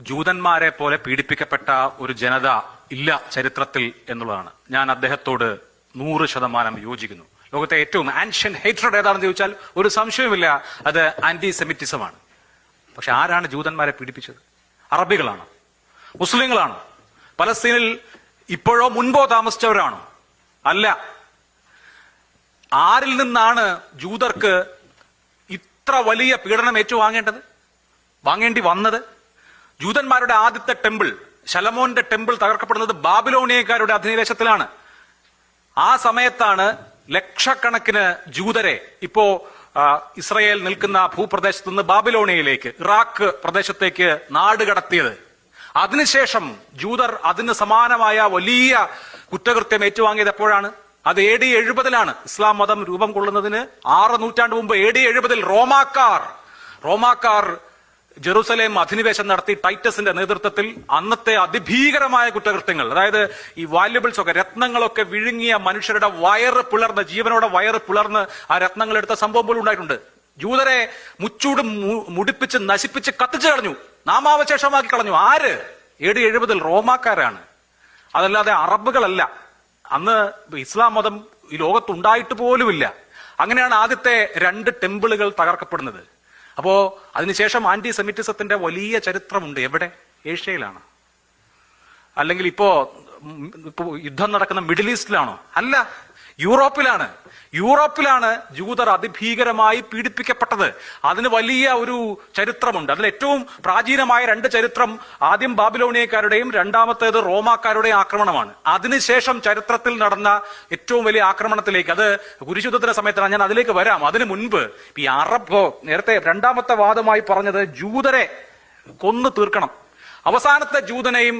ജൂതന്മാരെ പോലെ പീഡിപ്പിക്കപ്പെട്ട ഒരു ജനത ഇല്ല ചരിത്രത്തിൽ എന്നുള്ളതാണ്. ഞാൻ അദ്ദേഹത്തോട് 100% യോജിക്കുന്നു. ലോകത്തെ ഏറ്റവും ആൻഷ്യൻ ഹേറ്റ്രഡ് ഏതാണെന്ന് ചോദിച്ചാൽ ഒരു സംശയവുമില്ല, അത് ആന്റിസെമിറ്റിസമാണ്. പക്ഷെ ആരാണ് ജൂതന്മാരെ പീഡിപ്പിച്ചത്? അറബികളാണ്? മുസ്ലിങ്ങളാണ്? പലസ്തീനിൽ ഇപ്പോഴോ മുൻപോ താമസിച്ചവരാണോ? അല്ല. ആരിൽ നിന്നാണ് ജൂതർക്ക് ഇത്ര വലിയ പീഡനം വാങ്ങേണ്ടി വന്നത്? ജൂതന്മാരുടെ ആദ്യത്തെ ടെമ്പിൾ, ശലമോന്റെ ടെമ്പിൾ തകർക്കപ്പെടുന്നത് ബാബിലോണിയക്കാരുടെ അധിനിവേശത്തിലാണ്. ആ സമയത്താണ് ലക്ഷക്കണക്കിന് ജൂതരെ ഇപ്പോ ഇസ്രയേൽ നിൽക്കുന്ന ഭൂപ്രദേശത്ത് നിന്ന് ബാബിലോണിയയിലേക്ക്, ഇറാഖ് പ്രദേശത്തേക്ക് നാടുകടത്തിയത്. അതിനുശേഷം ജൂതർ അതിന് സമാനമായ വലിയ കുറ്റകൃത്യം ഏറ്റുവാങ്ങിയത് എപ്പോഴാണ്? അത് AD 70 ഇസ്ലാം മതം രൂപം കൊള്ളുന്നതിന് 6 നൂറ്റാണ്ട് മുമ്പ് AD 70 റോമാക്കാർ ജെറൂസലേം അധിനിവേശം നടത്തി ടൈറ്റസിന്റെ നേതൃത്വത്തിൽ അന്നത്തെ അതിഭീകരമായ കുറ്റകൃത്യങ്ങൾ, അതായത് ഈ വാല്യുബിൾസ് ഒക്കെ, രത്നങ്ങളൊക്കെ വിഴുങ്ങിയ മനുഷ്യരുടെ വയറ് പിളർന്ന്, ജീവനോടെ വയറ് പിളർന്ന് ആ രത്നങ്ങൾ എടുത്ത സംഭവം പോലും ഉണ്ടായിട്ടുണ്ട്. ജൂതരെ മുച്ചൂട് മുടിപ്പിച്ച് നശിപ്പിച്ച് കത്തിച്ചു കളഞ്ഞു, നാമാവശേഷമാക്കി കളഞ്ഞു. ആര്? AD 70 റോമാക്കാരാണ്, അതല്ലാതെ അറബുകളല്ല. അന്ന് ഇസ്ലാം മതം ഈ ലോകത്തുണ്ടായിട്ട് പോലുമില്ല. അങ്ങനെയാണ് ആദ്യത്തെ 2 ടെമ്പിളുകൾ തകർക്കപ്പെടുന്നത്. അപ്പോ അതിനുശേഷം ആന്റിസെമിറ്റിസത്തിന്റെ വലിയ ചരിത്രമുണ്ട്. എവിടെ? ഏഷ്യയിലാണ്? അല്ലെങ്കിൽ ഇപ്പോ യുദ്ധം നടക്കുന്ന മിഡിൽ ഈസ്റ്റിലാണോ? അല്ല, യൂറോപ്പിലാണ് ജൂതർ അതിഭീകരമായി പീഡിപ്പിക്കപ്പെട്ടത്. അതിന് വലിയ ഒരു ചരിത്രമുണ്ട്. അതിൽ ഏറ്റവും പ്രാചീനമായ 2 ചരിത്രം, ആദ്യം ബാബിലോണിയക്കാരുടെയും രണ്ടാമത്തേത് റോമാക്കാരുടെയും ആക്രമണമാണ്. അതിനുശേഷം ചരിത്രത്തിൽ നടന്ന ഏറ്റവും വലിയ ആക്രമണത്തിലേക്ക്, അത് കുരിശുദ്ധത്തിന്റെ സമയത്താണ്, ഞാൻ അതിലേക്ക് വരാം. അതിനു മുൻപ് ഈ അറബ് നേരത്തെ രണ്ടാമത്തെ വാദമായി പറഞ്ഞത് ജൂതരെ കൊന്നു തീർക്കണം, അവസാനത്തെ ജൂതനെയും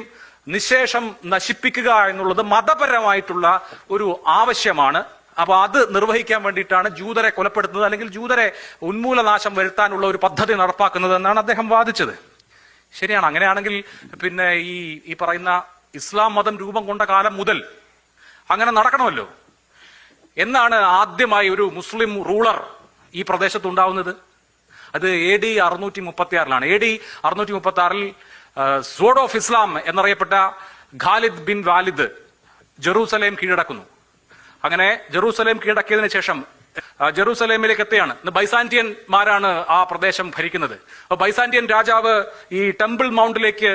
നിശേഷം നശിപ്പിക്കുക എന്നുള്ളത് മതപരമായിട്ടുള്ള ഒരു ആവശ്യമാണ്. അപ്പൊ അത് നിർവഹിക്കാൻ വേണ്ടിയിട്ടാണ് ജൂതരെ കൊലപ്പെടുത്തുന്നത്, അല്ലെങ്കിൽ ജൂതരെ ഉന്മൂലനാശം വരുത്താനുള്ള ഒരു പദ്ധതി നടപ്പാക്കുന്നത് എന്നാണ് അദ്ദേഹം വാദിച്ചത്. ശരിയാണ്. അങ്ങനെയാണെങ്കിൽ പിന്നെ ഈ പറയുന്ന ഇസ്ലാം മതം രൂപം കൊണ്ട കാലം മുതൽ അങ്ങനെ നടക്കണമല്ലോ. എന്നാണ് ആദ്യമായി ഒരു മുസ്ലിം റൂളർ ഈ പ്രദേശത്തുണ്ടാവുന്നത്? അത് AD 636 AD 636 sword of Islam എന്നറിയപ്പെട്ട ഖാലിദ് ബിൻ വാലിദ് ജെറൂസലേം കീഴടക്കുന്നു. അങ്ങനെ ജെറൂസലേം കീഴടക്കിയതിനു ശേഷം ജെറൂസലേമിലേക്ക് എത്തുകയാണ്. ഇന്ന് ബൈസാന്റിയന്മാരാണ് ആ പ്രദേശം ഭരിക്കുന്നത്. ബൈസാന്റിയൻ രാജാവ് ഈ ടെമ്പിൾ മൗണ്ടിലേക്ക്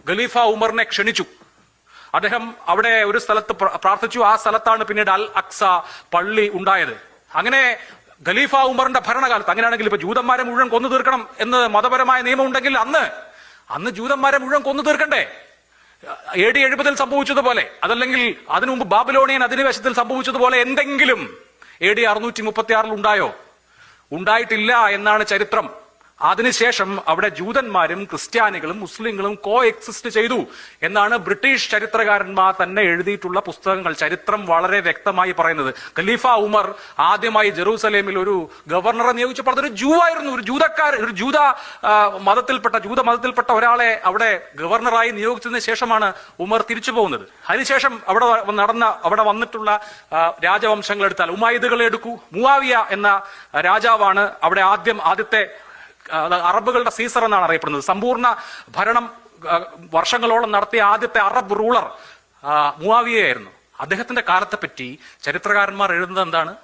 ഖലീഫ ഉമറിനെ ക്ഷണിച്ചു. അദ്ദേഹം അവിടെ ഒരു സ്ഥലത്ത് പ്രാർത്ഥിച്ചു. ആ സ്ഥലത്താണ് പിന്നീട് അൽ അക്സ പള്ളി ഉണ്ടായത്. അങ്ങനെ ഖലീഫ ഉമറിന്റെ ഭരണകാലത്ത്, അങ്ങനെയാണെങ്കിൽ ഇപ്പൊ ജൂതന്മാരെ മുഴുവൻ കൊന്നു തീർക്കണം എന്ന് മതപരമായ നിയമം ഉണ്ടെങ്കിൽ അന്ന് ജൂതന്മാരെ മുഴുവൻ കൊന്നു തീർക്കണ്ടേ? AD 70 സംഭവിച്ചതുപോലെ, അതല്ലെങ്കിൽ അതിനു മുമ്പ് ബാബിലോണിയൻ അധിനിവേശത്തിൽ സംഭവിച്ചതുപോലെ എന്തെങ്കിലും AD 636 ഉണ്ടായോ? ഉണ്ടായിട്ടില്ല എന്നാണ് ചരിത്രം. അതിനുശേഷം അവിടെ ജൂതന്മാരും ക്രിസ്ത്യാനികളും മുസ്ലിങ്ങളും കോ എക്സിസ്റ്റ് ചെയ്തു എന്നാണ് ബ്രിട്ടീഷ് ചരിത്രകാരന്മാർ തന്നെ എഴുതിയിട്ടുള്ള പുസ്തകങ്ങൾ, ചരിത്രം വളരെ വ്യക്തമായി പറയുന്നത്. ഖലീഫ ഉമർ ആദ്യമായി ജെറൂസലേമിൽ ഒരു ഗവർണറെ നിയോഗിച്ചപ്പോൾ അതൊരു ജൂവായിരുന്നു, ഒരു ജൂത മതത്തിൽപ്പെട്ട ഒരാളെ അവിടെ ഗവർണറായി നിയോഗിച്ചതിന് ശേഷമാണ് ഉമർ തിരിച്ചു പോകുന്നത്. അതിനുശേഷം അവിടെ വന്നിട്ടുള്ള രാജവംശങ്ങൾ എടുത്താൽ ഉമായിദുകളെ എടുക്കൂ, മുആവിയ എന്ന രാജാവാണ് അവിടെ ആദ്യത്തെ അറബുകളുടെ സീസർ എന്നാണ് അറിയപ്പെടുന്നത്. സമ്പൂർണ്ണ ഭരണം വർഷങ്ങളോളം നടത്തിയ ആദ്യത്തെ അറബ് റൂളർ മുആവിയയായിരുന്നു. അദ്ദേഹത്തിന്റെ കാലത്തെപ്പറ്റി ചരിത്രകാരന്മാർ എഴുതുന്നത് എന്താണ്?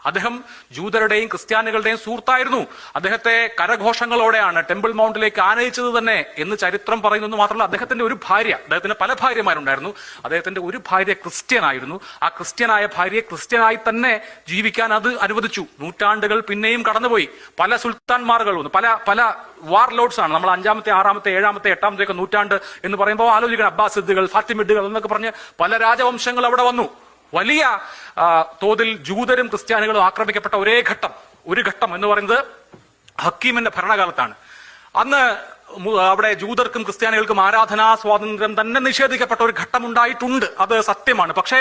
അദ്ദേഹം ജൂതരുടെയും ക്രിസ്ത്യാനികളുടെയും സുഹൃത്തായിരുന്നു. അദ്ദേഹത്തെ കരഘോഷങ്ങളോടെയാണ് ടെമ്പിൾ മൗണ്ടിലേക്ക് ആനയിച്ചത് തന്നെ എന്ന് ചരിത്രം പറയുന്നു. മാത്രമല്ല, അദ്ദേഹത്തിന് പല ഭാര്യമാരുണ്ടായിരുന്നു. അദ്ദേഹത്തിന്റെ ഒരു ഭാര്യ ക്രിസ്ത്യനായിരുന്നു. ആ ക്രിസ്ത്യനായ ഭാര്യയെ ക്രിസ്ത്യനായി തന്നെ ജീവിക്കാൻ അത് അനുവദിച്ചു. നൂറ്റാണ്ടുകൾ പിന്നെയും കടന്നുപോയി. പല സുൽത്താൻമാറുകൾ വന്നു, പല വാർ ലോഡ്സ് ആണ്. നമ്മൾ 5ാമത്തെ 6ാമത്തെ 7ാമത്തെ 8ാമത്തെ നൂറ്റാണ്ട് എന്ന് പറയുമ്പോൾ ആലോചിക്കണം. അബ്ബാസിദുകൾ, ഫാത്തിമിഡുകൾ എന്നൊക്കെ പറഞ്ഞ് പല രാജവംശങ്ങൾ അവിടെ വന്നു. വലിയ തോതിൽ ജൂതരും ക്രിസ്ത്യാനികളും ആക്രമിക്കപ്പെട്ട ഒരു ഘട്ടം എന്ന് പറയുന്നത് ഹക്കീമിന്റെ ഭരണകാലത്താണ്. അന്ന് അവിടെ ജൂതർക്കും ക്രിസ്ത്യാനികൾക്കും ആരാധനാ സ്വാതന്ത്ര്യം തന്നെ നിഷേധിക്കപ്പെട്ട ഒരു ഘട്ടം ഉണ്ടായിട്ടുണ്ട്. അത് സത്യമാണ്. പക്ഷേ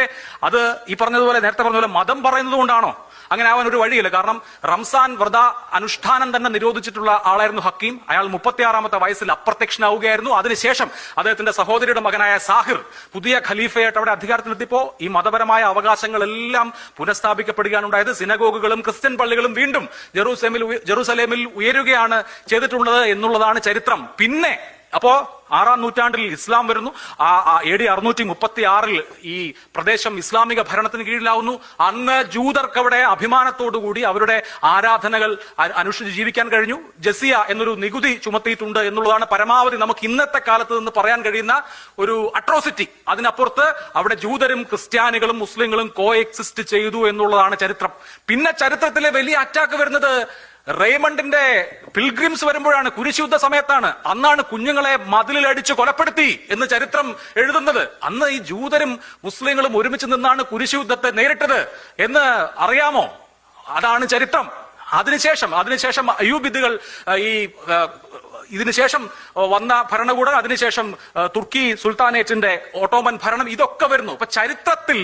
അത് ഈ പറഞ്ഞതുപോലെ, നേരത്തെ പറഞ്ഞതുപോലെ മതം പറയുന്നത് കൊണ്ടാണോ? അങ്ങനെ ആവാൻ ഒരു വഴിയില്ല. കാരണം റംസാൻ വ്രത അനുഷ്ഠാനം തന്നെ നിരോധിച്ചിട്ടുള്ള ആളായിരുന്നു ഹക്കീം. അയാൾ 36ാമത്തെ വയസ്സിൽ അപ്രത്യക്ഷനാവുകയായിരുന്നു. അതിനുശേഷം അദ്ദേഹത്തിന്റെ സഹോദരിയുടെ മകനായ സാഹിർ പുതിയ ഖലീഫയായിട്ട് അവിടെ അധികാരത്തിലെത്തിയപ്പോ ഈ മതപരമായ അവകാശങ്ങളെല്ലാം പുനഃസ്ഥാപിക്കപ്പെടുകയാണ് ഉണ്ടായത്. സിനഗോഗുകളും ക്രിസ്ത്യൻ പള്ളികളും വീണ്ടും ജെറൂസലേമിൽ ഉയരുകയാണ് ചെയ്തിട്ടുള്ളത് എന്നുള്ളതാണ് ചരിത്രം. പിന്നെ അപ്പോ 6-ാം നൂറ്റാണ്ടിൽ ഇസ്ലാം വരുന്നു. AD 636 ഈ പ്രദേശം ഇസ്ലാമിക ഭരണത്തിന് കീഴിലാവുന്നു. അന്ന് ജൂതർക്ക് അവിടെ അഭിമാനത്തോടുകൂടി അവരുടെ ആരാധനകൾ അനുഷ്ഠിച്ച് ജീവിക്കാൻ കഴിഞ്ഞു. ജസിയ എന്നൊരു നികുതി ചുമത്തിയിട്ടുണ്ട് എന്നുള്ളതാണ് പരമാവധി നമുക്ക് ഇന്നത്തെ കാലത്ത് നിന്ന് പറയാൻ കഴിയുന്ന ഒരു അട്രോസിറ്റി. അതിനപ്പുറത്ത് അവിടെ ജൂതരും ക്രിസ്ത്യാനികളും മുസ്ലിങ്ങളും കോ എക്സിസ്റ്റ് ചെയ്തു എന്നുള്ളതാണ് ചരിത്രം. പിന്നെ ചരിത്രത്തിലെ വലിയ അറ്റാക്ക് വരുന്നത് റെയ്മണ്ടിന്റെ പിൽഗ്രിംസ് വരുമ്പോഴാണ്, കുരിശുദ്ധ സമയത്താണ്. അന്നാണ് കുഞ്ഞുങ്ങളെ മതിലിലടിച്ച് കൊലപ്പെടുത്തി എന്ന് ചരിത്രം എഴുതുന്നത്. അന്ന് ഈ ജൂതരും മുസ്ലിങ്ങളും ഒരുമിച്ച് നിന്നാണ് കുരിശുദ്ധത്തെ നേരിട്ടത് എന്ന് അറിയാമോ? അതാണ് ചരിത്രം. അതിനുശേഷം അയ്യൂബിദുകൾ ഇതിനുശേഷം വന്ന ഭരണകൂടം, അതിനുശേഷം തുർക്കി സുൽത്താനേറ്റിന്റെ ഓട്ടോമൻ ഭരണം, ഇതൊക്കെ വരുന്നു. അപ്പൊ ചരിത്രത്തിൽ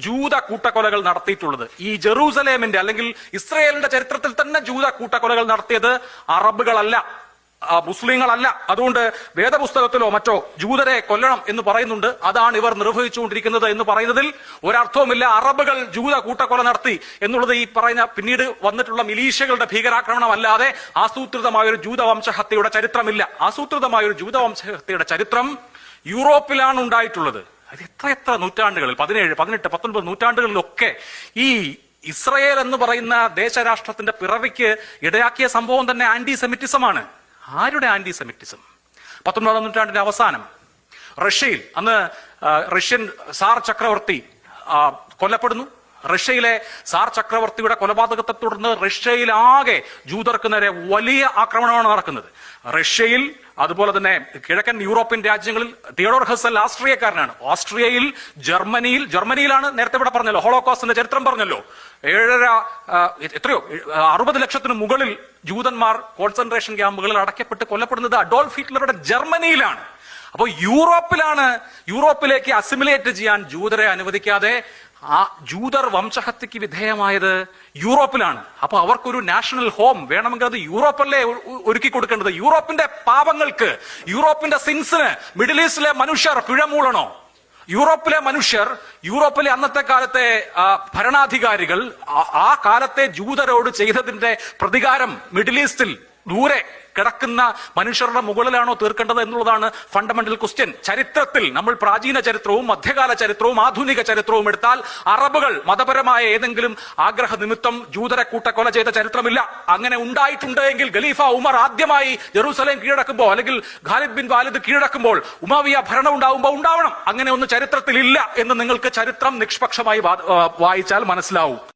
ജൂത കൂട്ടക്കൊലകൾ നടത്തിയിട്ടുള്ളത്, ഈ ജെറൂസലേമിന്റെ അല്ലെങ്കിൽ ഇസ്രയേലിന്റെ ചരിത്രത്തിൽ തന്നെ ജൂത കൂട്ടക്കൊലകൾ നടത്തിയത് അറബുകളല്ല, മുസ്ലിങ്ങളല്ല. അതുകൊണ്ട് വേദപുസ്തകത്തിലോ മറ്റോ ജൂതരെ കൊല്ലണം എന്ന് പറയുന്നുണ്ട്. അതാണ് ഇവർ നിർവഹിച്ചുകൊണ്ടിരിക്കുന്നത് എന്ന് പറയുന്നതിൽ ഒരർത്ഥവുമില്ല. അറബുകൾ ജൂത കൂട്ടക്കൊല നടത്തി എന്നുള്ളത് ഈ പറയുന്ന പിന്നീട് വന്നിട്ടുള്ള മിലീഷ്യകളുടെ ഭീകരാക്രമണം അല്ലാതെ ആസൂത്രിതമായൊരു ജൂതവംശഹത്യയുടെ ചരിത്രമില്ല. ആസൂത്രിതമായൊരു ജൂതവംശഹത്യയുടെ ചരിത്രം യൂറോപ്പിലാണ് ഉണ്ടായിട്ടുള്ളത്. അത് എത്ര നൂറ്റാണ്ടുകളിൽ, 17, 18, 19 നൂറ്റാണ്ടുകളിലൊക്കെ ഈ ഇസ്രയേൽ എന്ന് പറയുന്ന ദേശരാഷ്ട്രത്തിന്റെ പിറവിക്ക് ഇടയാക്കിയ സംഭവം തന്നെ ആന്റിസെമിറ്റിസമാണ്. ആരുടെ ആന്റിസെമിറ്റിസം? 19ാം നൂറ്റാണ്ടിന്റെ അവസാനം റഷ്യയിൽ അന്ന് റഷ്യൻ സാർ ചക്രവർത്തി കൊല്ലപ്പെടുന്നു. റഷ്യയിലെ സാർ ചക്രവർത്തിയുടെ കൊലപാതകത്തെ തുടർന്ന് റഷ്യയിലാകെ ജൂതർക്ക് നേരെ വലിയ ആക്രമണമാണ് നടക്കുന്നത്. റഷ്യയിൽ, അതുപോലെ തന്നെ കിഴക്കൻ യൂറോപ്യൻ രാജ്യങ്ങളിൽ തിയഡോർ ഹെർസൽ ആസ്ട്രിയക്കാരനാണ്. ഓസ്ട്രിയയിൽ, ജർമ്മനിയിലാണ് നേരത്തെ ഇവിടെ പറഞ്ഞല്ലോ, ഹോളോകോസ്റ്റിന്റെ ചരിത്രം പറഞ്ഞല്ലോ. 60 ലക്ഷത്തിന് മുകളിൽ ജൂതന്മാർ കോൺസെൻട്രേഷൻ ക്യാമ്പുകളിൽ അടയ്ക്കപ്പെട്ട് കൊല്ലപ്പെടുന്നത് അഡോൾഫ് ഹിറ്റ്ലറുടെ ജർമ്മനിയിലാണ്. അപ്പോൾ യൂറോപ്പിലേക്ക് അസിമിലേറ്റ് ചെയ്യാൻ ജൂതരെ അനുവദിക്കാതെ ആ ജൂതർ വംശഹത്യക്ക് വിധേയമായത് യൂറോപ്പിലാണ്. അപ്പൊ അവർക്കൊരു നാഷണൽ ഹോം വേണമെങ്കിൽ അത് യൂറോപ്പല്ലേ ഒരുക്കി കൊടുക്കേണ്ടത്. യൂറോപ്പിന്റെ പാപങ്ങൾക്ക്, യൂറോപ്പിന്റെ സിൻസിന് മിഡിൽ ഈസ്റ്റിലെ മനുഷ്യർ പിഴമൂളണോ? യൂറോപ്പിലെ അന്നത്തെ കാലത്തെ ഭരണാധികാരികൾ ആ കാലത്തെ ജൂതരോട് ചെയ്തതിന്റെ പ്രതികാരം മിഡിൽ ഈസ്റ്റിൽ ദൂരെ കിടക്കുന്ന മനുഷ്യരുടെ മുകളിലാണോ തീർക്കേണ്ടത് എന്നുള്ളതാണ് ഫണ്ടമെന്റൽ ക്വസ്റ്റ്യൻ. ചരിത്രത്തിൽ നമ്മൾ പ്രാചീന ചരിത്രവും മധ്യകാല ചരിത്രവും ആധുനിക ചരിത്രവും എടുത്താൽ അറബുകൾ മതപരമായ ഏതെങ്കിലും ആഗ്രഹ നിമിത്തം ജൂതരെ കൂട്ടക്കൊല ചെയ്ത ചരിത്രമില്ല. അങ്ങനെ ഉണ്ടായിട്ടുണ്ട് എങ്കിൽ ഖലീഫ ഉമർ ആദ്യമായി ജെറൂസലേം കീഴടക്കുമ്പോൾ, അല്ലെങ്കിൽ ഖാലിദ് ബിൻ വാലിദ് കീഴടക്കുമ്പോൾ ഉമവിയ ഭരണം ഉണ്ടാവണം. അങ്ങനെ ഒന്നും ചരിത്രത്തിൽ ഇല്ല എന്ന് നിങ്ങൾക്ക് ചരിത്രം നിഷ്പക്ഷമായി വായിച്ചാൽ മനസ്സിലാവും.